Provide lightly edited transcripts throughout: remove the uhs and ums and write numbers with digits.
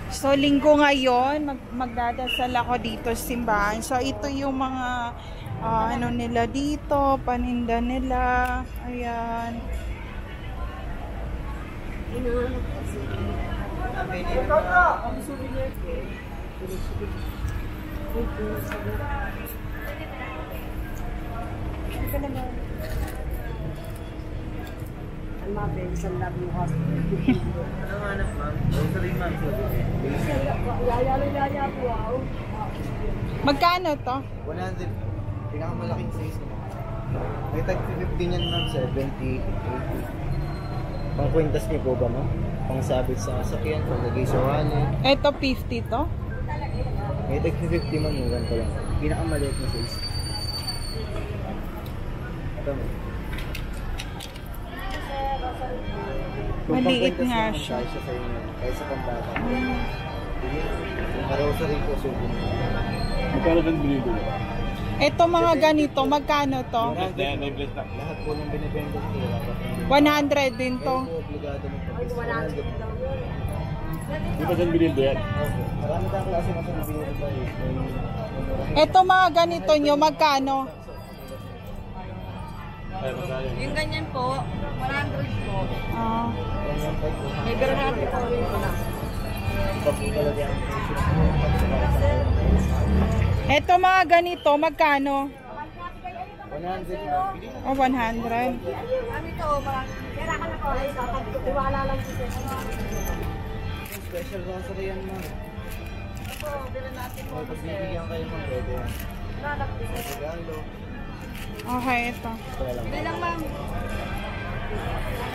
So, linggo ngayon, magdadasal ako dito sa simbahan. So, ito yung mga ano nila dito, paninda nila. Ayan. Magkano to? 100. Pinakamalaking size. May tag 50 niyan ma'am, 70, 80. Pang kwintas niyo po ba ma'am? Pang sabit sa sasakyan, pang lagay sa wallet. Ito 50 to? May tag 50 ma'am, yung ganito lang. Pinakamaliit na size. Ito ma'am. Maliit nga siya. Kaysa sa inyo, kaysa pambata. Yung rosary po, so magkano bang binibili? Ito mga ganito, magkano to? Lahat po ng binibenta ko. 100 din to. Obligado mo po. 100. Di ba saan binili yan? Marami tayong klase kasi ng binibenta. Ito mga ganito nyo, magkano? Yung ganyan po, 100 po. Ah. May granate po rin po na. Ito mga ganito, magkano? 100. Oh, 100. Kami to, kaya ka na po, tiwala lang po. Special rosary yan ma'am. Ito, bilhin natin po. Pag bibigyan kayo ma'am, pwede yan. Lalak po. Regalo. Okay, ito. Hindi lang ma'am.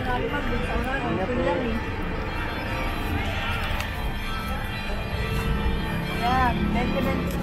Marami ma'am, din sa oras. Ito lang eh. Yan, 20